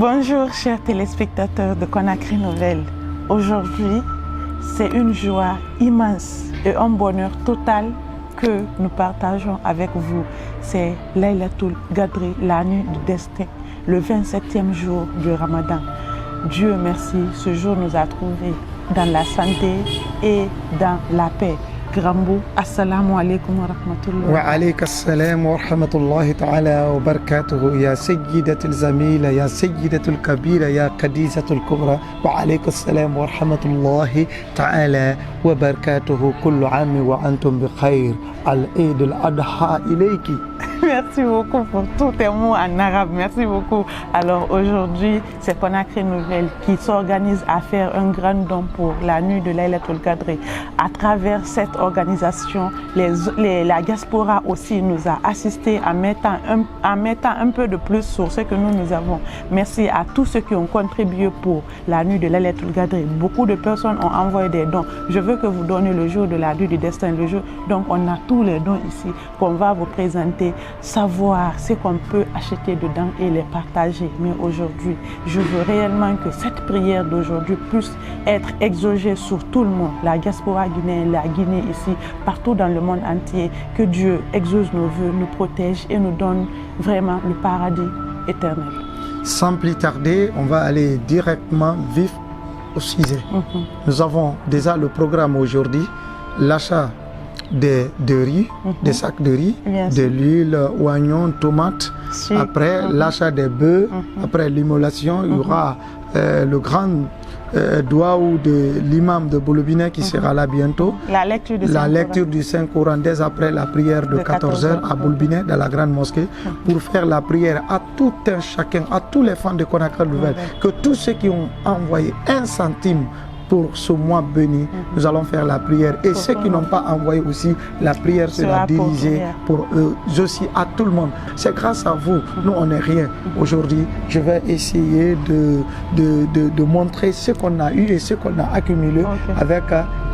Bonjour chers téléspectateurs de Conakry Nouvelles. Aujourd'hui, c'est une joie immense et un bonheur total que nous partageons avec vous. C'est Laylatul Qadr, la nuit du destin, le 27e jour du Ramadan. Dieu merci, ce jour nous a trouvés dans la santé et dans la paix. Grambo, assalamu alaikum wa rahmatullah. Wa alayka assalam wa rahmatullahi ta'ala wa barakatuhu ya sayyidatul zamila ya sayyidatul kabira ya qadisatul kubra wa alayka assalam wa rahmatullahi ta'ala wa barakatuhu kullu ami wa antum bi khair al-Eid al-Adha ilayki. Merci beaucoup pour tous tes mots en arabe. Merci beaucoup. Alors aujourd'hui, c'est Conakry Nouvelles qui s'organise à faire un grand don pour la nuit de Laylatul Qadr. À travers cette organisation, la diaspora aussi nous a assisté en mettant un peu de plus sur ce que nous avons. Merci à tous ceux qui ont contribué pour la nuit de Laylatul Qadr. Beaucoup de personnes ont envoyé des dons. Je veux que vous donniez le jour de la nuit du destin, le jour. Donc on a tous les dons ici qu'on va vous présenter. Savoir ce qu'on peut acheter dedans et les partager. Mais aujourd'hui, je veux réellement que cette prière d'aujourd'hui puisse être exaucée sur tout le monde, la diaspora guinéenne, la Guinée ici, partout dans le monde entier. Que Dieu exauce nos vœux, nous protège et nous donne vraiment le paradis éternel. Sans plus tarder, on va aller directement vif au sujet. Nous avons déjà le programme aujourd'hui, l'achat de riz, des sacs de riz, de l'huile, oignons, tomates. Après l'achat des bœufs, après l'immolation, il y aura le grand doigt de l'imam de Boulobinet qui sera là bientôt. La lecture du Saint-Coran dès après la prière de 14h à Boulobinet dans la grande mosquée pour faire la prière à tout un chacun, à tous les fans de Conakry Nouvelles, que tous ceux qui ont envoyé 1 centime pour ce mois béni, nous allons faire la prière. Et ceux qui n'ont pas envoyé aussi, la prière sera dirigée pour eux aussi, à tout le monde. C'est grâce à vous. Nous, on n'est rien. Aujourd'hui, je vais essayer de montrer ce qu'on a eu et ce qu'on a accumulé avec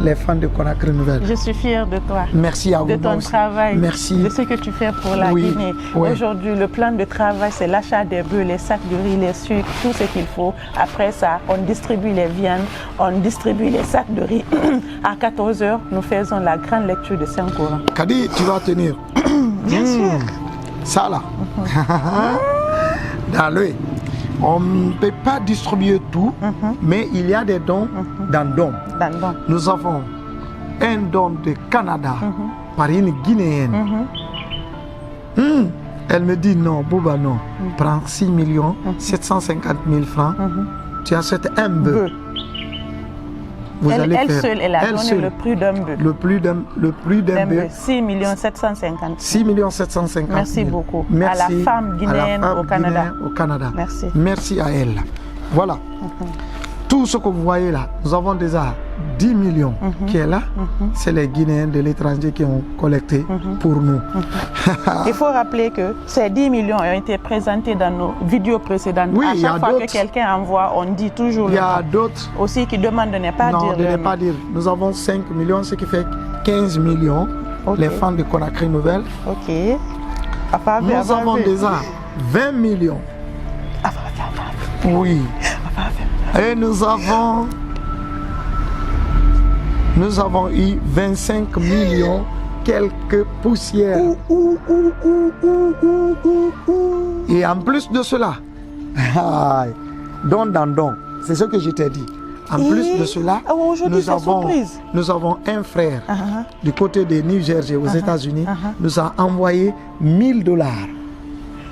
les fans de Conakry Nouvelles. Je suis fière de toi. Merci à vous. De ton travail. Merci. De ce que tu fais pour la Guinée. Aujourd'hui, le plan de travail, c'est l'achat des bœufs, les sacs de riz, les sucres, tout ce qu'il faut. Après ça, on distribue les viandes, on distribue les sacs de riz. À 14h, nous faisons la grande lecture de Saint-Coran. Kadi, tu vas tenir. Bien sûr. Ça là. Dans l'œil. On ne peut pas distribuer tout, mais il y a des dons dans dons. Nous avons un don de Canada par une Guinéenne. Elle me dit non, Bouba non. Prends 6 750 000 francs. Tu achètes un bœuf. Elle seule, elle a donné le prix d'un bœuf. Le prix d'un bœuf. 6 750 000. 6 750 000. Merci beaucoup. Merci à la femme guinéenne au Canada. Merci. Merci à elle. Voilà. Tout ce que vous voyez là, nous avons déjà 10 millions qui est là. C'est les Guinéens de l'étranger qui ont collecté pour nous. Il faut rappeler que ces 10 millions ont été présentés dans nos vidéos précédentes. Oui, à chaque fois que quelqu'un envoie, on dit toujours. Il y a d'autres aussi qui demandent de ne pas dire. Non, de ne pas dire. Nous avons 5 millions, ce qui fait 15 millions. Les fans de Conakry Nouvelles. Nous avons déjà 20 millions. Oui. Et nous avons eu 25 millions, quelques poussières. Et en plus de cela, don, c'est ce que je t'ai dit. En plus de cela, nous avons un frère du côté de New Jersey aux États-Unis, nous a envoyé $1000.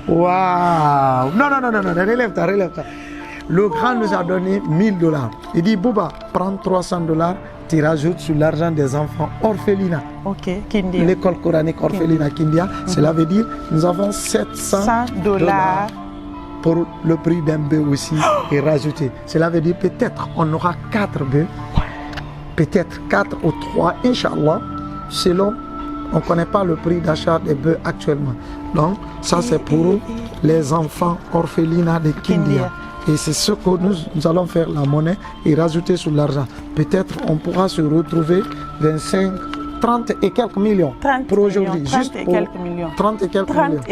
Waouh! Non, relève-toi. Le grand nous a donné $1000. Il dit, Bouba, prends $300, tu rajoutes sur l'argent des enfants orphelinat. L'école coranique orphelinat Kindia. Cela veut dire, nous avons $700 pour le prix d'un bœuf aussi et rajouter. Cela veut dire peut-être on aura 4 bœufs, peut-être 4 ou 3, Inch'Allah, selon, on ne connaît pas le prix d'achat des bœufs actuellement. Donc, ça c'est pour les enfants orphelinat de Kindia. Et c'est ce que nous allons faire la monnaie et rajouter sur l'argent. Peut-être on pourra se retrouver 25, 30 et quelques millions pour aujourd'hui. 30 et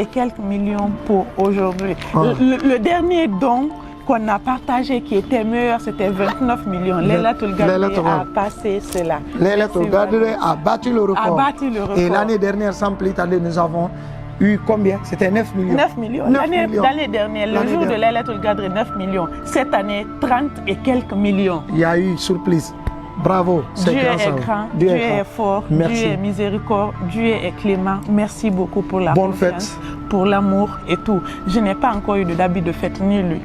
quelques millions pour aujourd'hui. Le dernier don qu'on a partagé qui était meilleur, c'était 29 millions. Laylatul Qadr a passé cela. Laylatul Qadr a battu le record. Et l'année dernière, sans plus tarder, nous avons eu combien? C'était 9 millions. 9 millions. L'année dernière, le jour de Laylatul Qadr, 9 millions. Cette année, 30 et quelques millions. Il y a eu surprise. Bravo. Dieu est grand, Dieu est fort, merci. Dieu est miséricordieux, Dieu est clément. Merci beaucoup pour la bonne confiance, fête, pour l'amour et tout. Je n'ai pas encore eu d'habit de fête ni lui.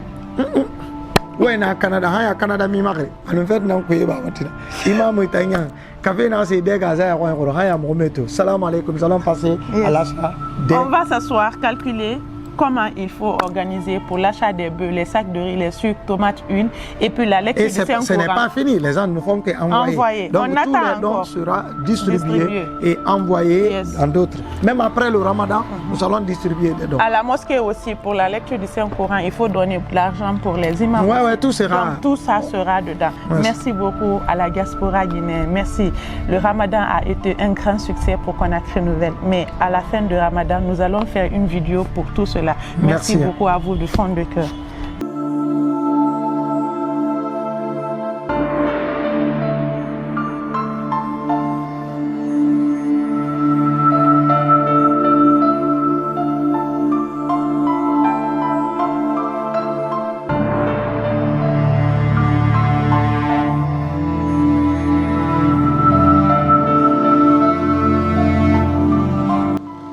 Oui, na Canada, il y a Canada mi magre. En fait, non kuye ba matina. Imam itanya. Café na c'est des gaz à roi haya mometo. Salam alaikum. Nous allons passer à l'achat. On va s'asseoir, calculer comment il faut organiser pour l'achat des bœufs, les sacs de riz, les sucres, tomates, huile, et puis la lecture du Saint-Courant. Ce n'est pas fini, les gens ne font qu'envoyer. Donc on tout le don sera distribué et envoyé dans d'autres. Même après le Ramadan, nous allons distribuer des dons. À la mosquée aussi, pour la lecture du Saint-Courant, il faut donner de l'argent pour les imams. Oui, tout sera. Donc, tout ça sera dedans. Merci beaucoup à la diaspora guinéenne. Merci. Le Ramadan a été un grand succès pour Conakry Nouvelle. Mais à la fin du Ramadan, nous allons faire une vidéo pour tout cela. Merci beaucoup à vous du fond de cœur.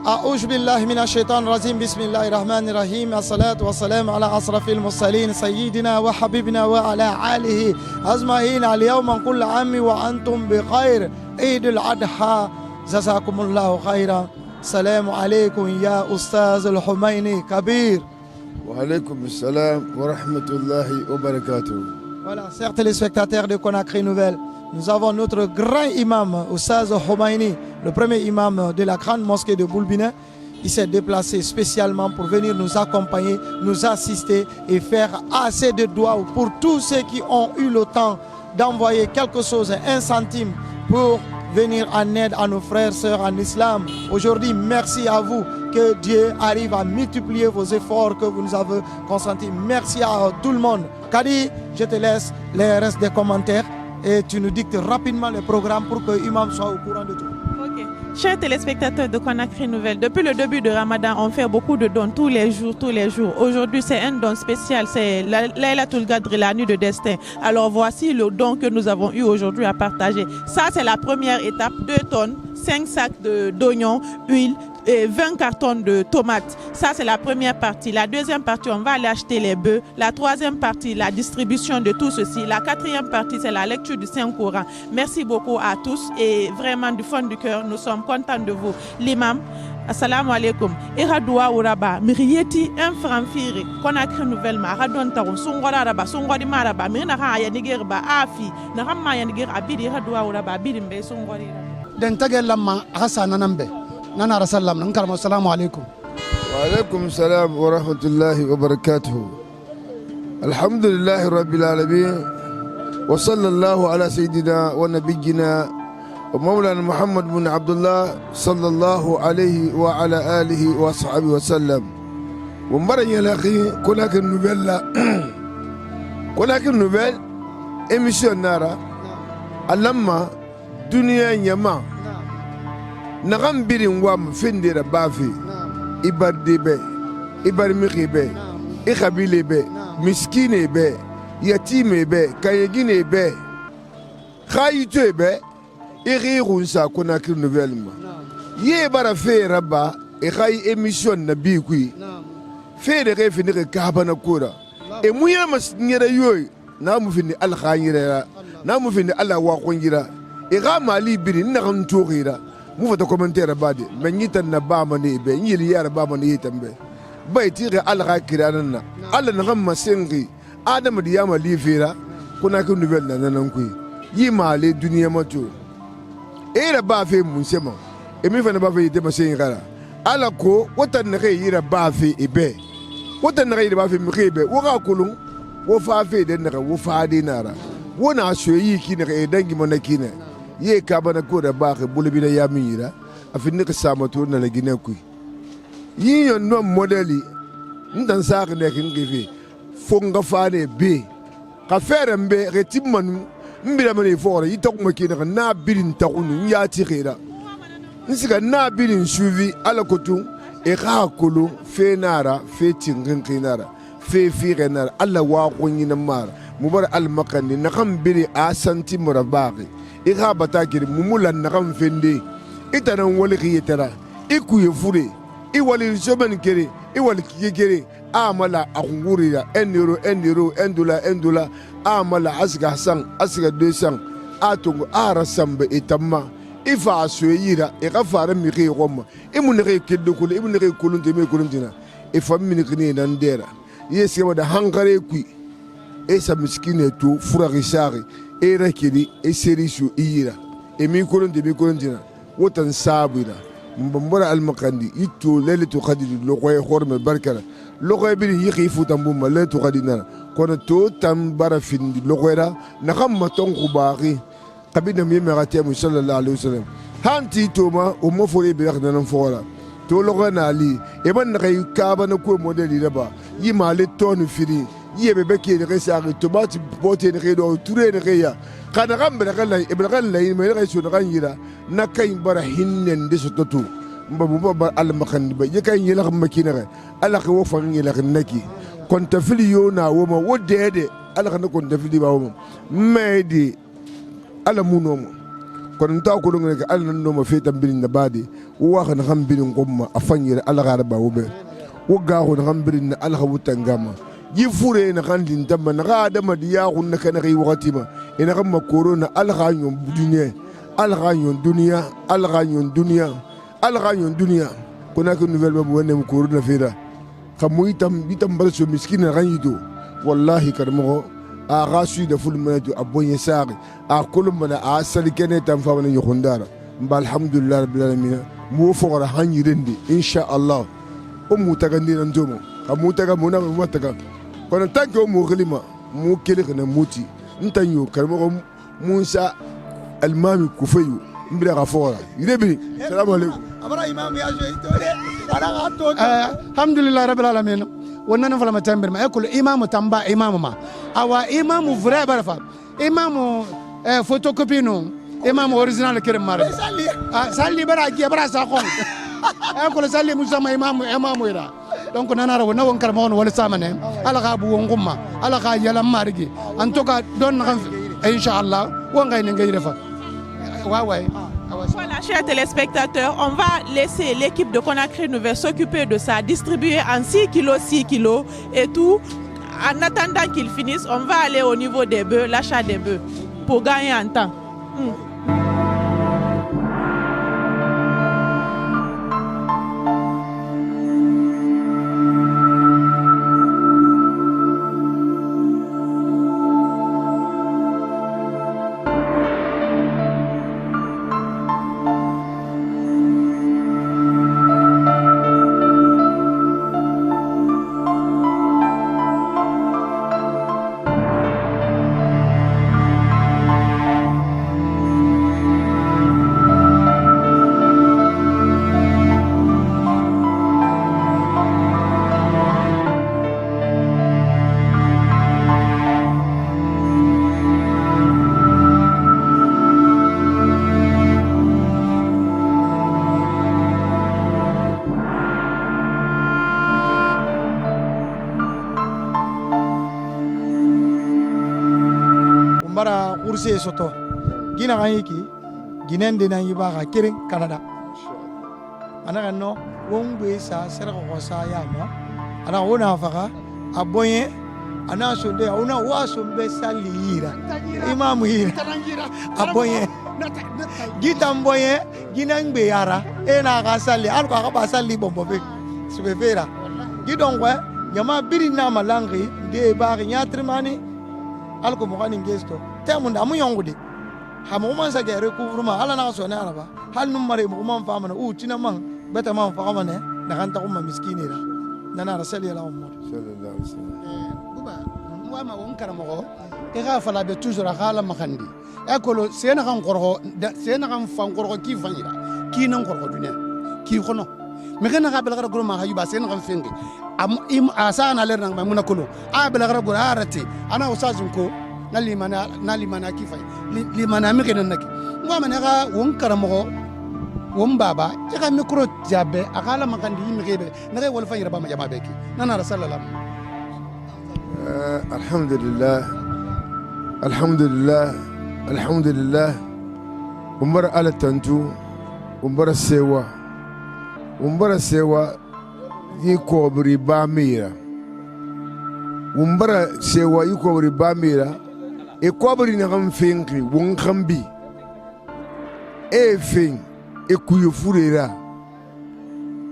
أعوذ بالله من الشيطان الرجيم بسم الله الرحمن الرحيم الصلاة والسلام على أشرف المرسلين سيدنا وحبيبنا وعلى آله أجمعين اليوم كل عام وأنتم بخير عيد الأضحى جزاكم الله خيرا السلام عليكم يا أستاذ الحميني كبير. وعليكم السلام ورحمة الله وبركاته. Voilà, chers téléspectateurs de Conakry Nouvelle, nous avons notre grand imam, Oustaz Humaini, le premier imam de la grande mosquée de Boulbina. Il s'est déplacé spécialement pour venir nous accompagner, nous assister et faire assez de doigts pour tous ceux qui ont eu le temps d'envoyer quelque chose, un centime, pour venir en aide à nos frères et sœurs en islam. Aujourd'hui, merci à vous. Que Dieu arrive à multiplier vos efforts que vous nous avez consentis. Merci à tout le monde. Kadi, je te laisse les restes des commentaires et tu nous dictes rapidement le programme pour que l'imam soit au courant de tout. Okay. Chers téléspectateurs de Conakry Nouvelle, depuis le début de Ramadan, on fait beaucoup de dons tous les jours, tous les jours. Aujourd'hui, c'est un don spécial, c'est Laylatul Qadr, la nuit de destin. Alors voici le don que nous avons eu aujourd'hui à partager. Ça, c'est la première étape, 2 tonnes, 5 sacs d'oignons, huile, et 20 cartons de tomates. Ça, c'est la première partie. La deuxième partie, on va aller acheter les bœufs. La troisième partie, la distribution de tout ceci. La quatrième partie, c'est la lecture du Saint-Courant. Merci beaucoup à tous et vraiment du fond du cœur, nous sommes contents de vous. L'imam, assalamu alaikum. Iradoua uraba, miriyeti un franfiri. Conakry Nouvelle ma radon taron sungora raba, sungori maraba, mirna ha ya nigerba afi, na ramma ya niger abidi iradoua uraba, abidi mbe sungori. Den tagel lamma hasana nambe. نانا رسول الله نكرم السلام عليكم. وعليكم السلام ورحمة الله وبركاته. الحمد لله رب العالمين وصلى الله على سيدنا ونبينا ومولانا محمد بن عبد الله صلى الله عليه وعلى آله وصحبه وسلم. ومبارك يا أخي Conakry Nouvelle Conakry Nouvelle émission nara alama dunia nyama nagam birin wam fendera bafi ibar debe ibar mikibe ikhabile be miskine be yatime be kayegine be khayite be irunsa Conakry Nouvelle ma ye bara fe rabba e khay émission nabi kui fe de re fini ka bana kura e muya mas nyere yoy na mu fini al khayira na mu fini ala wa khongira e ga mali birin na kan togira mu fata commentaire bade men yitan na ba mani be yili yar ba mani yitambe bay tire al khakiranan na alla na gam masengi adam di yama livira Conakry Nouvelle na nan kui yi male duniya mato e ra ba fe mun sema e mi fana ba fe yite masengi kala ala ko watan na kai yira ba fe ebe watan na kai ba fe mi kebe wo ga kulun wo fa fe den na wo fa dinara wo na so yi ki na e dangi mana kine ye ka bana ko da ba ke bulu bi da yamira afin ne ka sama to na gine ku yi yon no modeli ndan sa ne kin gifi fonga fane be ka fere mbe retimman mbira mane fora yitakuma kina na birin takunu ya tikira nsiga na birin suivi ala kotu e ka kolo fe nara fe tingin kinara fe renara alla wa kunyina mara mubar al makani na kan biri a santi murabaqi e ka batakir mumulan na kan fende itanan wali khiyetara ikuye fure i wali joben kere i wali kigere amala akungurira endiro endula amala asiga hasan asiga 200 atungo arasambe itamma ifa asoyira e ka fara mi ke gomma e mun ke keddo kul e mun ke kulunte me kuluntina e fammi ni nan dera yesi wada hankare ku e sa miskine to fura risari e rakidi e serisu iyira e mi kuluntina wotan sabira mbambara almakandi itu lelatu qadid loqoy khorme barkala loqoy bi yixi futam bumma lelatu qadina kono to tambara fin loqoyra nakam maton khubaqi qabina mi marati sallallahu alaihi wasallam hanti toma o mo fori be khana nan fola to loqona ali e ban nakay kaba na ko modeli daba yima le ton firi yebe beke de resari to bati bote ne do touré ne ya kana gambe kala ibran lay me ne su kan yira nakay bara hinnen de sototu mbabu ba al makhandi ba yakay yela makina ala ko fa ngila naki kon tafili yona woma wodede ala kana kon tafili ba woma medi ala munomo kon ta ko ngene ala no ma fetam bin na badi wa khana kham bin ngomma afanyira ala garba wobe wo ga ko kham bin ala khawutangama yifure na kan din tamma na ga da madiya kun na kana kai wakati ma ina kan makorona alghanyon dunia kuna ko nouvelle babu wonne korona fira kamu itam bal so miskina ranyido wallahi karmo a gasu da ful manatu abonye sari a kulum mana a sali kene tam fa wana ykhundara mba alhamdulillah rabbil alamin mu fogora hanyirende insha Allah umu tagandina ndomo kamu taga mona mataga kono tanke o mo khilima mu kele kana muti ntanyo karmo Musa almami kufayu mbira gafora yirebi salamu alaykum abara imam ya joitore ana gato alhamdulillah rabbil alamin wannan fala matambir ma yakul imam tamba imam ma awa imam vrai barfa imam photocopie no imam original kirim mare salli bara gi bara sa ko yakul salli musama imam ira donc nanara wona won karma won wala samane ala ga bu ngumma ala ga yala marigi en tout cas don na Inch'Allah, Voilà, chers téléspectateurs, on va laisser l'équipe de Conakry Nouvelle s'occuper de ça, distribuer en 6 kilos et tout. En attendant qu'ils finissent, on va aller au niveau des bœufs, l'achat des bœufs, pour gagner en temps. bara urse soto gina kayiki ginende na yiba ka kirin Canada ana no wongbe sa sera ko sa yama ana wona faka abonye ana sonde ona wasombe salira imam hira abonye gita mbonye ginangbe yara ena ka sali alko ka ba sali bombo be subefera gidongwe nyama birina malangi de ba nyatrimani alko mo kanin gesto temunda amu yongudi hamu man sa gere couvrement ala na so ne araba hal num mare mo man famana tina man beta man famane na kan ta umma miskinira nana rasali ala umma sallallahu alaihi wasallam buba wa ma won karamo e ga fala be toujours ala makandi e kolo sena kan korho sena kan fan korho ki fanira ki nan korho dunya ki khono me kana ga bela gara gro ma hayuba sen kan fenge asa na ler nang mamuna kolo a bela gara gro arate ana usazun ko na limana kifai limana mi kenan naki ngwa mana ga won karamo won baba ya ga mikro jabe akala makandi mi kebe na ga wol fa yira ba ma jama beki nana rasulullah alhamdulillah umbara ala tantu umbara sewa yi kobri bamira umbara sewa yi kobri bamira e kobri na kan finki won kambi e fin e kuyu furera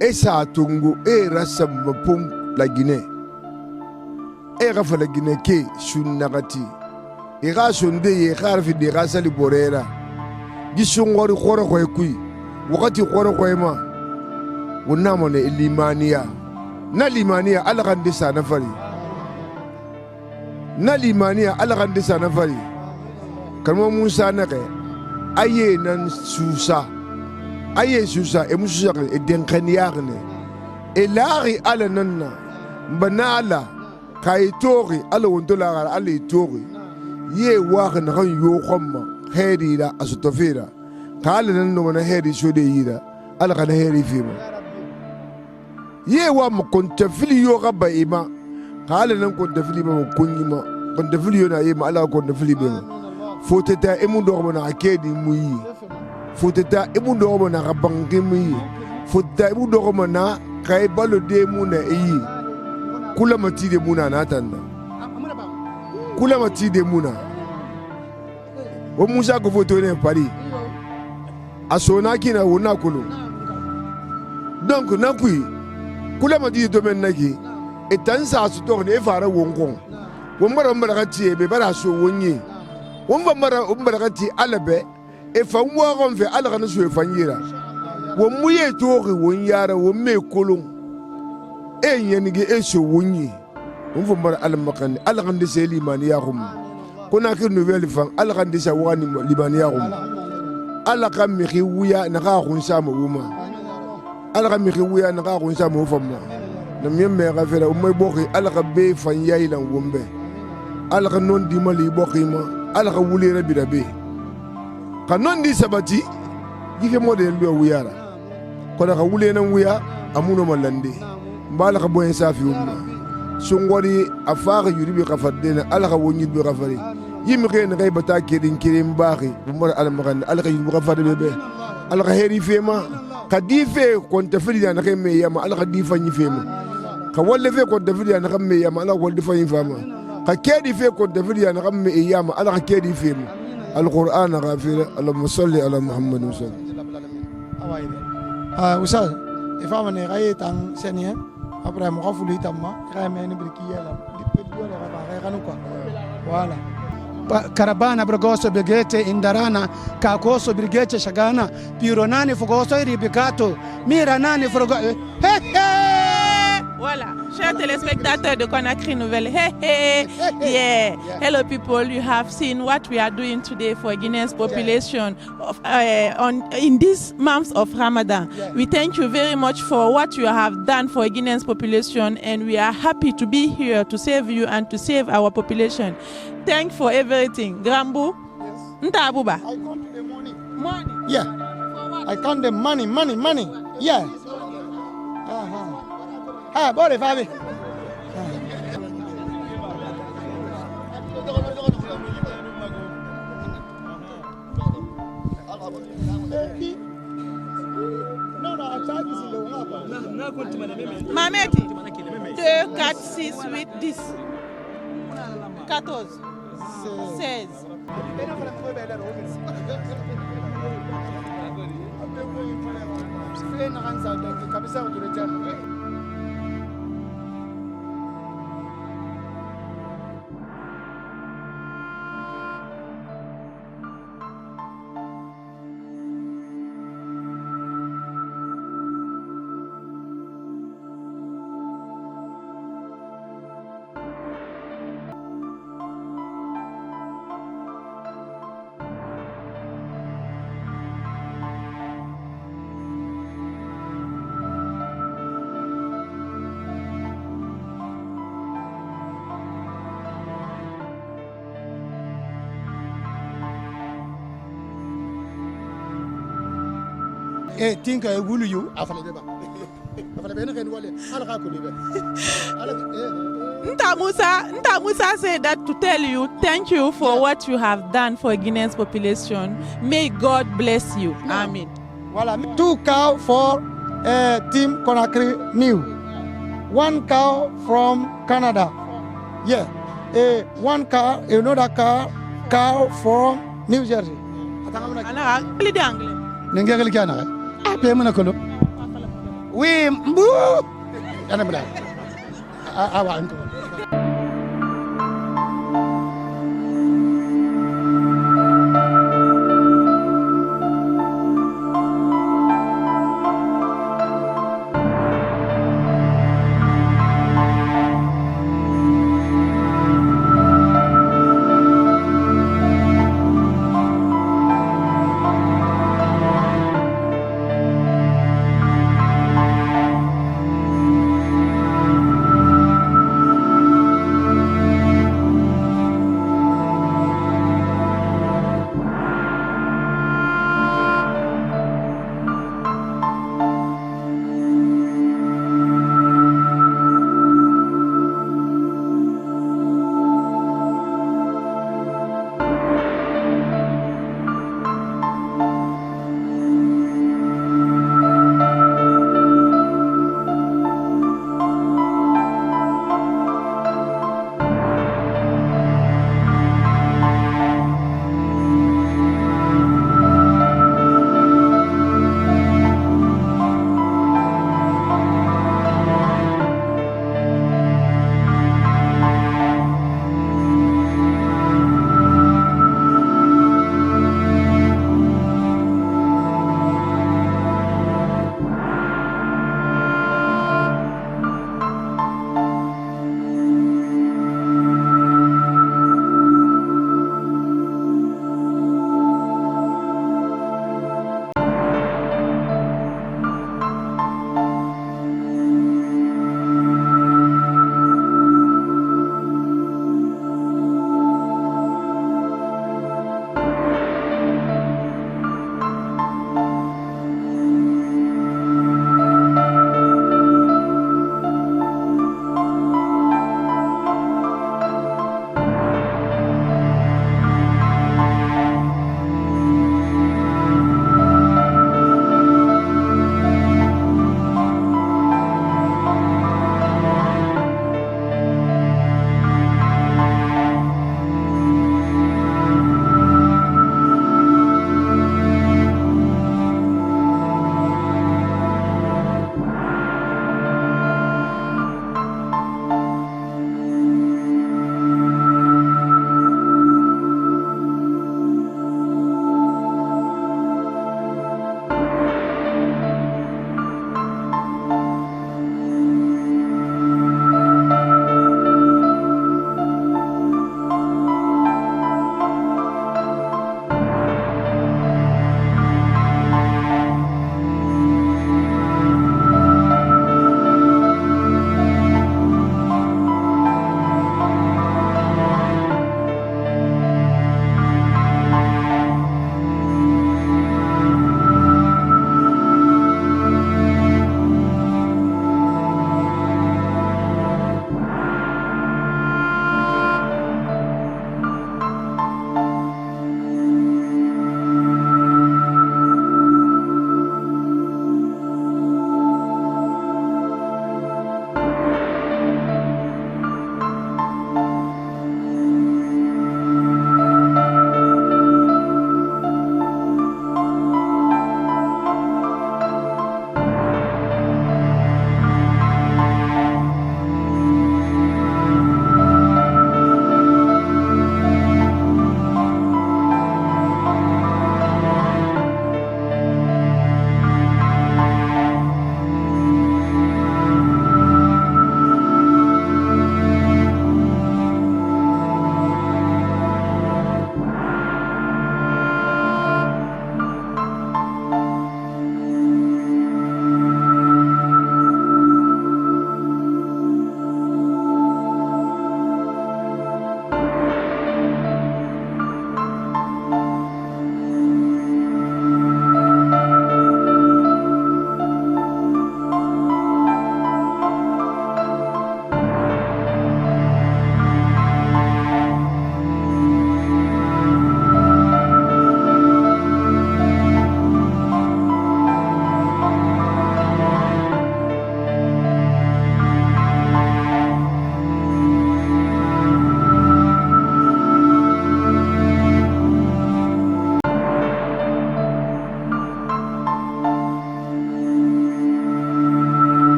e sa tungu e rasam pum la Guinée e gafa la Guinée ke sunnagati e ga sonde ye kharfi de ga sali borera gisungori khoro ko kui wakati khoro ko ma wonamo ne limaniya na limaniya ala kan disa na fari na limaniya ala kan disa na fari kalmo Musa na ke aye nan susa e musa e denkaniyagne e laari ala nanna banala kay tori ala wontola ala tori ye wax na kan yo xomma hedi da asutofira kala nan no na hedi shode yida ala kan hedi fima ye wa mo konta fili yo gaba ima kala nan konta fili ma kunyima konta fili yo na yima ala konta fili be foteta e mun do na akedi muyi foteta e mun do na gabangi muyi foteta e mun do na kay balo de mun na yi kula mati de muna na tanda kula mati de muna wo Musa ko foto ne Paris asona kina wona kulu donc nakui kula mati de men naki etansa su to ne fara wonkon wo mbara kati be bara so wonyi wo mbara kati alabe e fa wo gon fe ala kana so e fanyira wo muye to won yara wo me kolon e yenige e so wonyi on fo mbar al makani al gande se limani ya khum kona ke nouvelle fan al gande sa wani limani ya khum al kam mi khiya na ga khun sa mo wuma al kam mi khiya na ga khun sa mo famma na mi me ga fera o moy bokhi al ga be fan yayi lan wombe al ga non di mali bokhi ma al ga wuli rabi rabe ka non di sabati gife model do wuyara ko da ga wuli nan wuya amuno malande mbala ka boyen safi umma sungori afara yuribi kafadena ala ka wonyi bi kafari yimi kene kay bata kedin kirim baxi bumar ala magan ala ka yuribi kafade bebe ala ka heri fema ka dife kon tafidi na kay me yama ala ka difa nyi fema ka wolle fe kon tafidi na kam me yama ala ko difa nyi fama ka kedi fe kon tafidi na kam me yama ala ka kedi fema alquran ghafira allahumma salli ala muhammad usal ifama ne gaye tang senia après mo xafuli tamma xamé ni brikiya la dipet wala ba xanu quoi voilà karabana brogoso begete indarana kakoso brigete shagana pironani fogoso ribikato miranani frogo Voilà, chers téléspectateurs de Conakry Nouvelle. Yeah. Hello people, you have seen what we are doing today for Guinea's population in this month of Ramadan. We thank you very much for what you have done for Guinea's population, and we are happy to be here to save you and to save our population. Thank for everything. Grambu? Nta Abuba? I count the money. Money? Yeah. I count the money. Yeah. Bore Fabi. Mameti 2, 4, 6, 8, 10 14 16 e tinka e wulu yu afale beba afale bena ken wale ala ka ko libe ala Nta Musa said that to tell you thank you for what you have done for Guinea's population. May God bless you. Amen. Voilà, 2 cow for Team Conakry New. 1 cow from Canada. Yeah. 1 cow, another cow from New Jersey. Ana li anglais. nengel kana a pe mana kolo oui mbu ana bla a wa antu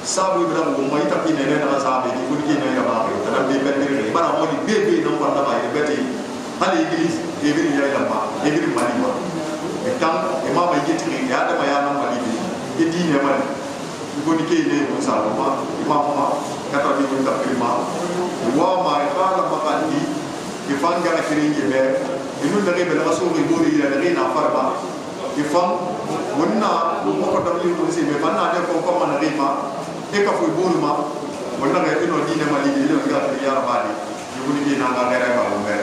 sabu ibrahim ko mai tapi nene na sabe di kun ki nene ba ko tan be ben ni bara mo di be no ko na ba e beti hali iglis e bi ya da ba e bi mali ba e tam e ma ba yiti ki ya da ma ya na mali e di ne mali ko ni ke ne ko sa ma imam ma ka ta bi ko ta prima wa ma e fa la ba ka di e fa nga na kiri ye be e nu da ke be la so ri bo ri ya da na farba e fa wonna mo ko ta bi ko se be fa na de ko ko ma na ri ma e ka fo bolu ma wonna ga ino dine mali ile ga ya rabani yuguni ni na ga gara ba umbe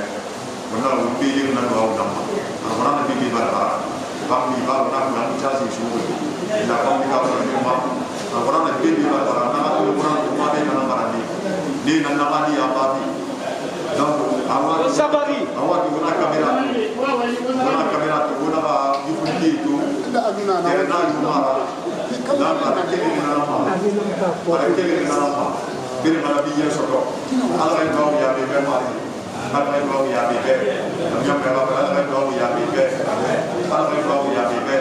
wonna umbe ile na do na ma amara na bi ba ba mi ba na na cha si shu ila ka mi ka ba ni ma amara na bi ba ba na na ko na ma de na ba ni na na ma di apa di donc awa sabari awa di na kamera to na ba yuguni to da aduna na na mara dan para kele na nama para kele na nama bir mana biye soto ala ay bawo ya be mari ala ay bawo ya be nyam ka ala ay bawo ya be ala ay bawo ya be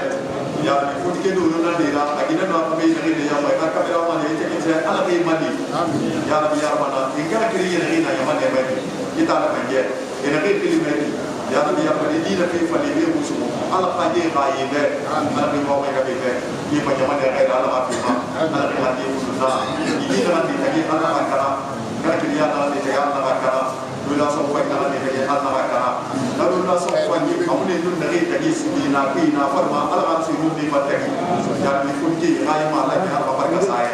ya ni futi ke do na de la akina na be ni ya ba ka be ma ni te ala be mali ya rabbi ya mana inga kiri ni na ya ma de be kita la be ina ke kili be ya rabbi ya mana di na ke fa ni be musu ala ka je ga ye be ala be bawo ya be ye ma jama de ga ala ma fi ma ala ke hadi musu na ini na di ke ala ma kara ka kiri ya na de ga ala ma kara dula so ko na de ke ala ma kara dula so ko ni amune dun de ke ke si na fi na farma ala ma si dun di batte ya ni futi ga ma la ke ala barka sae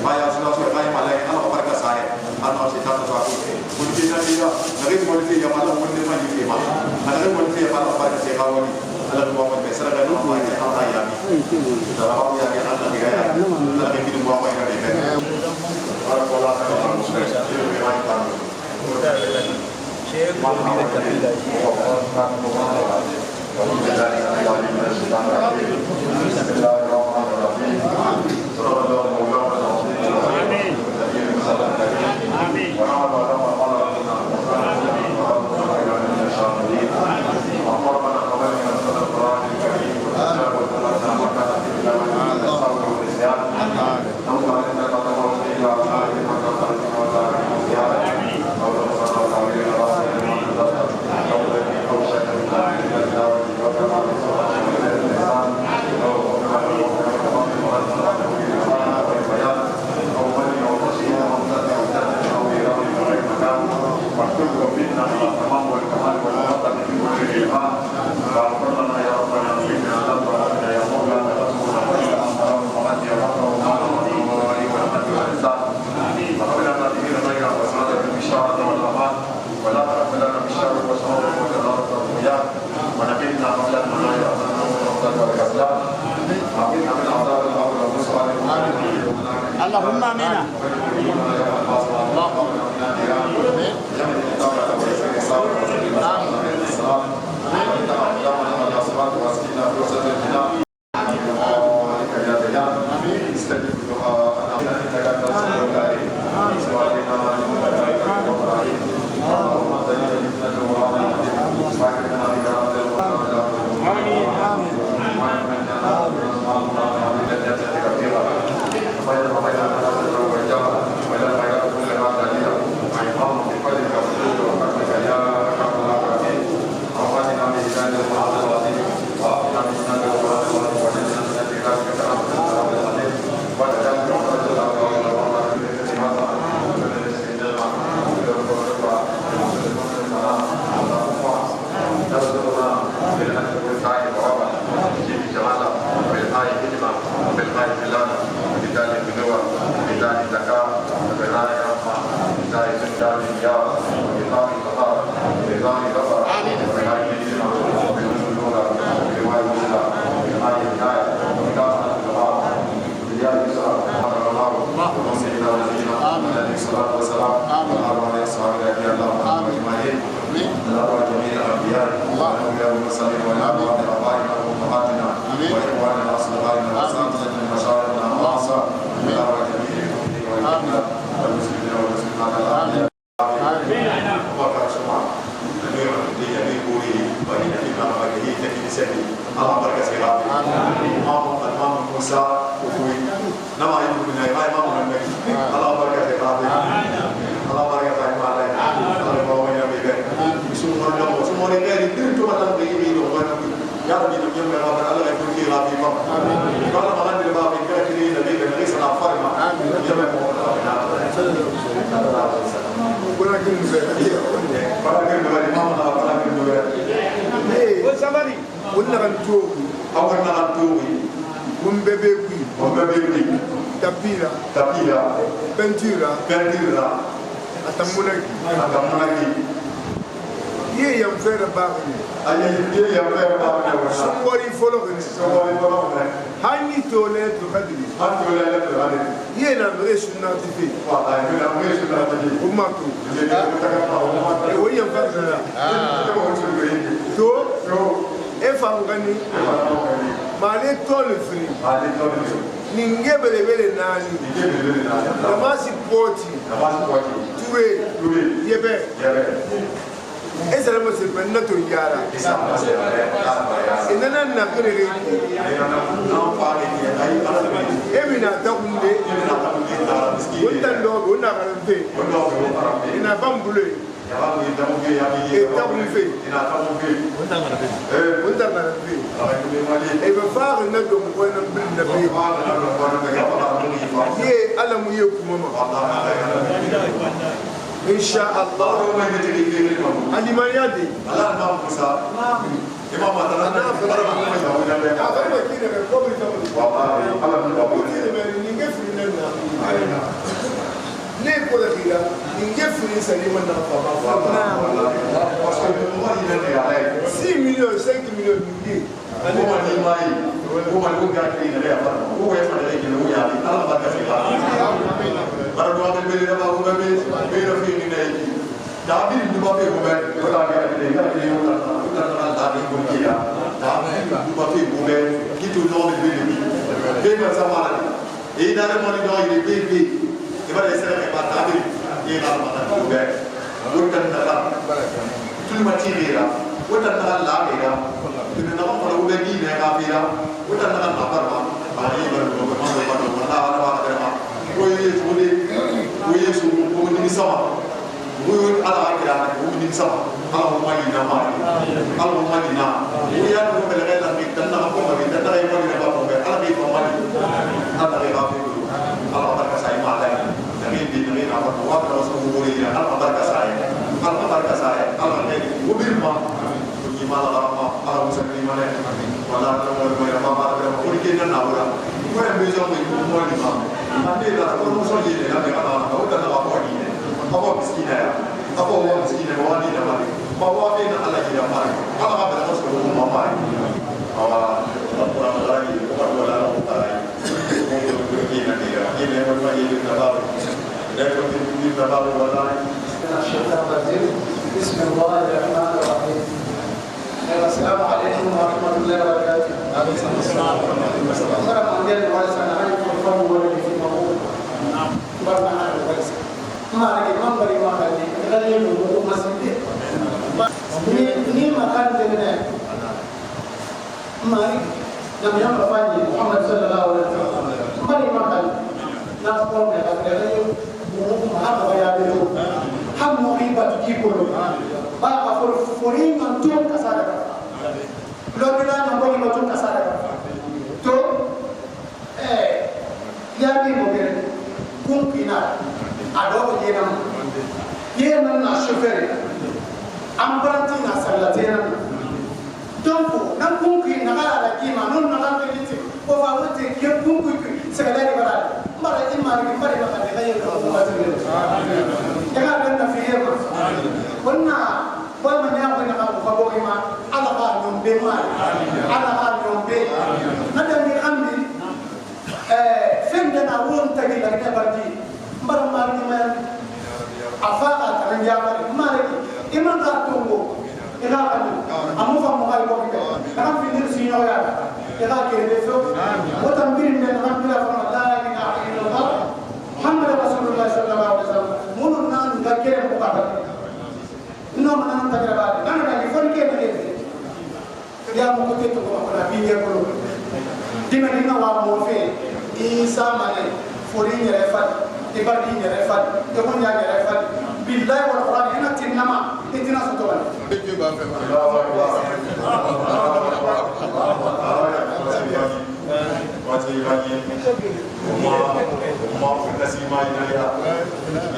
ma ya so so ga ma la ke ala barka sae ana si ta so ko futi na dia dari mo ti ya ma la mo de ma ni ma ana mo ti ya ma la barka se ga woni ala mo mo be sara ga no ma ya ala ya mi da ba ya ya ala ga ya ala ke ki mo ma ga be ara ko la ka ma mo se ma ta Sheikh Muhammad Kabila اللهم امين Amin. Muhammad Rasulullah sallallahu alaihi wasallam ka kere ko ka no mana ta gra ba na na ni fon ke ne ya mo ko te to ko na bi ne ko dina dina wa mo fe isa mane fori ni refa e ba di ni refa e ko nya ni refa billahi wal qur'an ina tinama itina so to ba ke ba fe wajib lagi umma kasima ina ya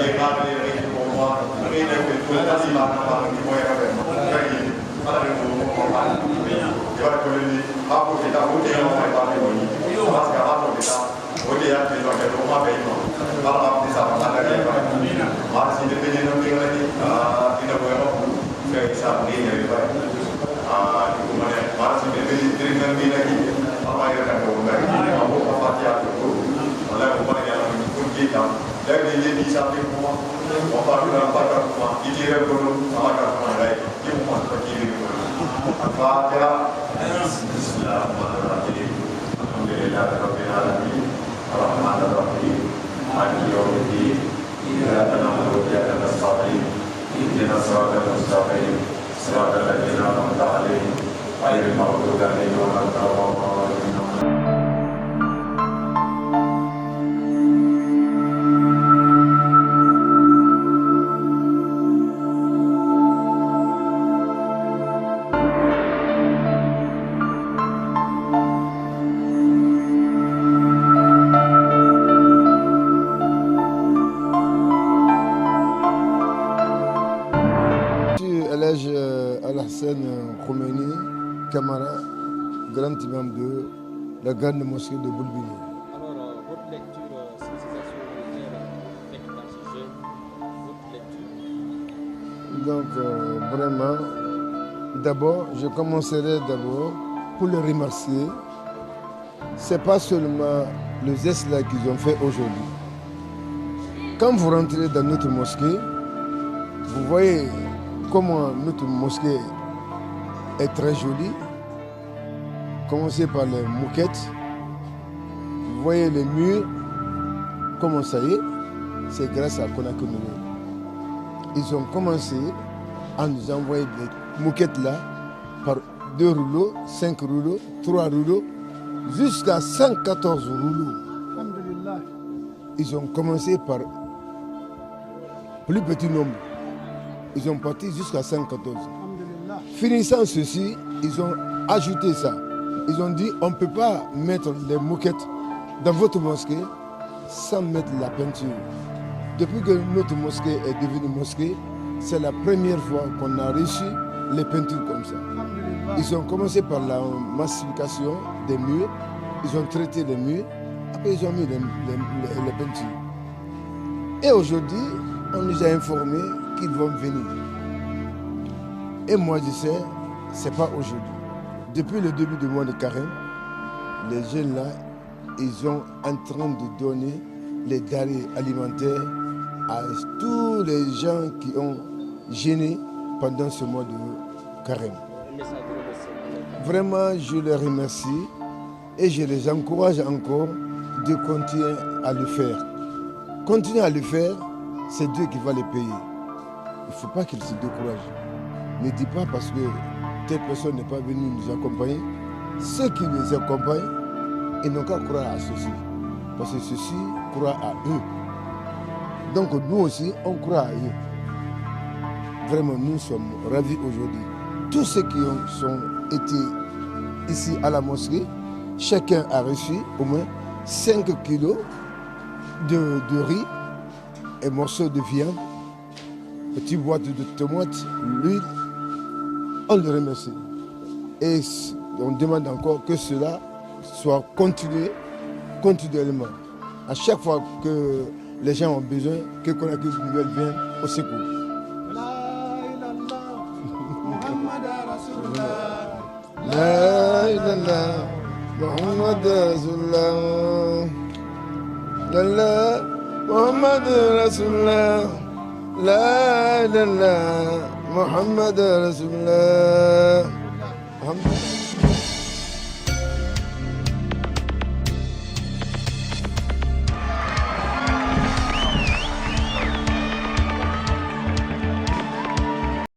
ye ba ne umma ini betul kasima apa ni mo ya ba kai ada ni mo ba ya ko ni aku kita udah yang mai ba ni mas ka aku kita udah ya kita ke rumah ba ini kalau bisa ada ya ba mas ini punya nanti lagi tidak boleh saya bisa ni ya ba itu mana mas ini punya nanti lagi apa yang akan berubah kamu apa dia itu oleh umar yang mengikut kita dari ini sampai rumah apa berapa rumah ini dulu apa rumah lain ini rumah begini dulu apa dia Bismillahirrahmanirrahim Alhamdulillahirabbil alamin Arrahmanir rahim Maliki yaumiddin Iyyaka na'budu wa iyyaka nasta'in Ihdinas siratal mustaqim Siratal ladzina an'amta 'alaihim ghairil maghdubi 'alaihim waladdallin. Al-Hassan Khomeini Camara, grand imam de la grande mosquée de Boulbini. Alors, votre lecture sur ces actions militaires faites par ces jeunes, votre lecture? Donc, vraiment, d'abord, je commencerai pour les remercier. Ce n'est pas seulement le geste là qu'ils ont fait aujourd'hui. Quand vous rentrez dans notre mosquée, vous voyez comment notre mosquée est très jolie. Commencez par les moquettes. Vous voyez les murs, comment ça y est, c'est grâce à Konako Nouvelle. Ils ont commencé à nous envoyer des moquettes là par 2 rouleaux, 5 rouleaux, 3 rouleaux, jusqu'à 114 rouleaux. Ils ont commencé par plus petit nombre. Ils ont parti jusqu'à 114. Finissant ceci, ils ont ajouté ça. Ils ont dit on ne peut pas mettre les moquettes dans votre mosquée sans mettre la peinture. Depuis que notre mosquée est devenue mosquée, c'est la première fois qu'on a reçu les peintures comme ça. Ils ont commencé par la massification des murs, ils ont traité les murs, après ils ont mis les peintures. Et aujourd'hui, on nous a informé qu'ils vont venir. Et moi je sais, ce n'est pas aujourd'hui. Depuis le début du mois de Carême, les jeunes là, ils sont en train de donner les denrées alimentaires à tous les gens qui ont jeûné pendant ce mois de Carême. Vraiment, je les remercie et je les encourage encore de continuer à le faire. Continuer à le faire, c'est Dieu qui va les payer. Il ne faut pas qu'ils se découragent. Ne dis pas parce que telle personne n'est pas venue nous accompagner. Ceux qui les accompagnent, ils n'ont qu'à croire à ceci. Parce que ceux-ci croient à eux. Donc nous aussi, on croit à eux. Vraiment, nous sommes ravis aujourd'hui. Tous ceux qui sont été ici à la mosquée, chacun a reçu au moins 5 kilos de riz et morceaux de viande, petite boîte de tomates, l'huile. On le remercie. Et on demande encore que cela soit continué continuellement. À chaque fois que les gens ont besoin, que Konako Nouvelle vienne au secours. La ilaha Muhammad Rasulullah. La Muhammad Rasulullah. La ilaha Muhammad Rasulullah.